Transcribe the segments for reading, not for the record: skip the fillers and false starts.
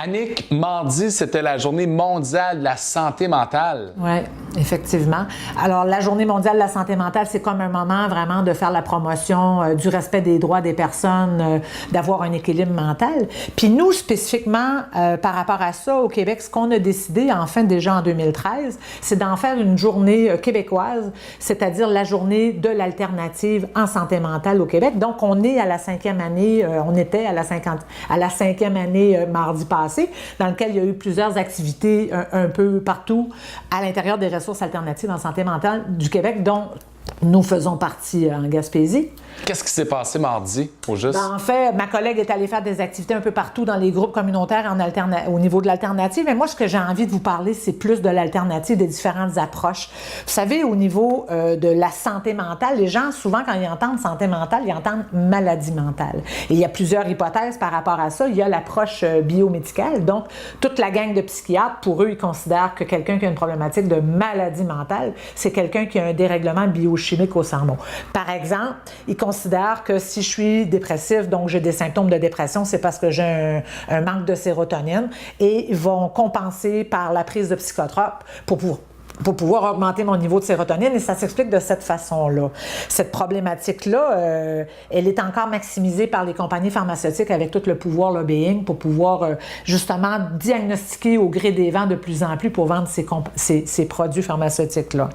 Annick, mardi, c'était la journée mondiale de la santé mentale. Oui, effectivement. Alors, la journée mondiale de la santé mentale, c'est comme un moment vraiment de faire la promotion du respect des droits des personnes, d'avoir un équilibre mental. Puis nous, spécifiquement, par rapport à ça, au Québec, ce qu'on a décidé, enfin déjà en 2013, c'est d'en faire une journée québécoise, c'est-à-dire la journée de l'alternative en santé mentale au Québec. Donc, on est à la 5e année, on était à la 5e année mardi passé, dans lequel il y a eu plusieurs activités un peu partout à l'intérieur des ressources alternatives en santé mentale du Québec, dont nous faisons partie en Gaspésie. Qu'est-ce qui s'est passé mardi, au juste? En fait, ma collègue est allée faire des activités un peu partout dans les groupes communautaires au niveau de l'alternative. Mais moi, ce que j'ai envie de vous parler, c'est plus de l'alternative, des différentes approches. Vous savez, au niveau de la santé mentale, les gens, souvent, quand ils entendent santé mentale, ils entendent maladie mentale. Et il y a plusieurs hypothèses par rapport à ça. Il y a l'approche biomédicale. Donc, toute la gang de psychiatres, pour eux, ils considèrent que quelqu'un qui a une problématique de maladie mentale, c'est quelqu'un qui a un dérèglement biochimique au cerveau. Par exemple, ils considèrent que si je suis dépressif, donc j'ai des symptômes de dépression, c'est parce que j'ai un manque de sérotonine, et ils vont compenser par la prise de psychotropes pour pouvoir augmenter mon niveau de sérotonine, et ça s'explique de cette façon-là. Cette problématique-là, elle est encore maximisée par les compagnies pharmaceutiques avec tout le pouvoir lobbying pour pouvoir justement diagnostiquer au gré des vents de plus en plus pour vendre ces produits pharmaceutiques-là.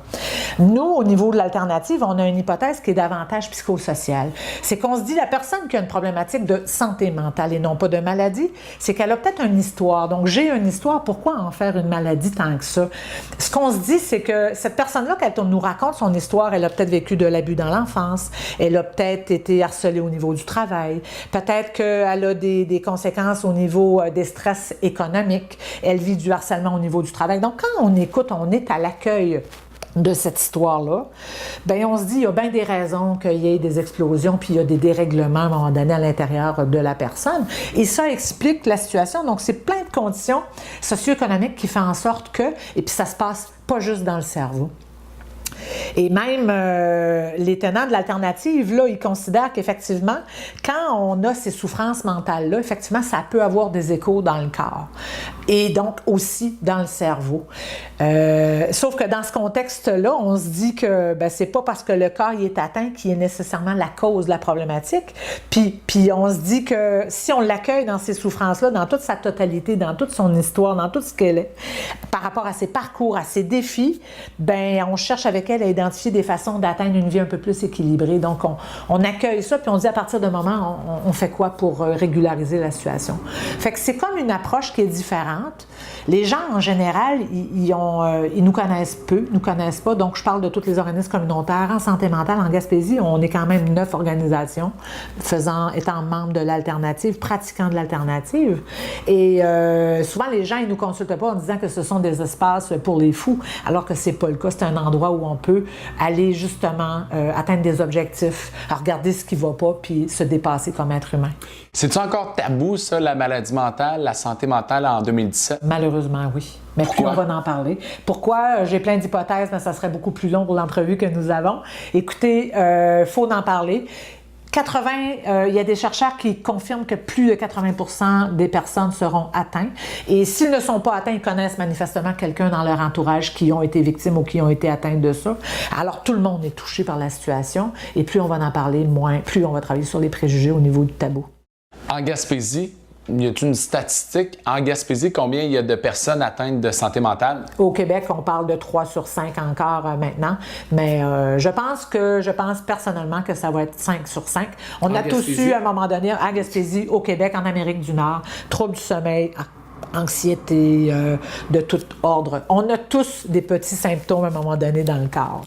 Nous, au niveau de l'alternative, on a une hypothèse qui est davantage psychosociale. C'est qu'on se dit, la personne qui a une problématique de santé mentale et non pas de maladie, c'est qu'elle a peut-être une histoire. Donc, j'ai une histoire, pourquoi en faire une maladie tant que ça? Ce qu'on se dit, c'est que cette personne-là, quand on nous raconte son histoire, elle a peut-être vécu de l'abus dans l'enfance, elle a peut-être été harcelée au niveau du travail, peut-être qu'elle a des conséquences au niveau des stress économiques, elle vit du harcèlement au niveau du travail. Donc, quand on écoute, on est à l'accueil de cette histoire-là, bien, on se dit, il y a bien des raisons qu'il y ait des explosions, puis il y a des dérèglements à un moment donné à l'intérieur de la personne. Et ça explique la situation. Donc, c'est plein de conditions socio-économiques qui font en sorte que, et puis ça se passe pas juste dans le cerveau. Et même les tenants de l'alternative, là, ils considèrent qu'effectivement, quand on a ces souffrances mentales-là, effectivement, ça peut avoir des échos dans le corps et donc aussi dans le cerveau. Sauf que dans ce contexte-là, on se dit que c'est pas parce que le corps y est atteint qui est nécessairement la cause de la problématique. Puis on se dit que si on l'accueille dans ces souffrances-là, dans toute sa totalité, dans toute son histoire, dans tout ce qu'elle est, par rapport à ses parcours, à ses défis, on cherche avec elle à identifier des façons d'atteindre une vie un peu plus équilibrée. Donc, on accueille ça, puis on dit à partir de moment, on fait quoi pour régulariser la situation? Fait que c'est comme une approche qui est différente. Les gens, en général, ils nous connaissent peu, nous connaissent pas. Donc, je parle de tous les organismes communautaires. En santé mentale, en Gaspésie, on est quand même 9 organisations étant membres de l'alternative, pratiquant de l'alternative. Et souvent, les gens, ils nous consultent pas en disant que ce sont des espaces pour les fous, alors que c'est pas le cas. C'est un endroit où on peut aller justement atteindre des objectifs, regarder ce qui ne va pas, puis se dépasser comme être humain. C'est-tu encore tabou, ça, la maladie mentale, la santé mentale en 2017? Malheureusement, oui. Mais pourquoi? Plus on va en parler. Pourquoi? J'ai plein d'hypothèses, mais ça serait beaucoup plus long pour l'entrevue que nous avons. Écoutez, il faut en parler. Il y a des chercheurs qui confirment que plus de 80% des personnes seront atteintes. Et s'ils ne sont pas atteints, ils connaissent manifestement quelqu'un dans leur entourage qui ont été victimes ou qui ont été atteints de ça. Alors, tout le monde est touché par la situation. Et plus on va en parler, plus on va travailler sur les préjugés au niveau du tabou. En Gaspésie, y a une statistique? En Gaspésie, combien il y a de personnes atteintes de santé mentale? Au Québec, on parle de 3 sur 5 encore maintenant, mais je pense personnellement que ça va être 5 sur 5. On a tous eu à un moment donné, à Gaspésie, au Québec, en Amérique du Nord, troubles du sommeil, anxiété de tout ordre. On a tous des petits symptômes à un moment donné dans le corps.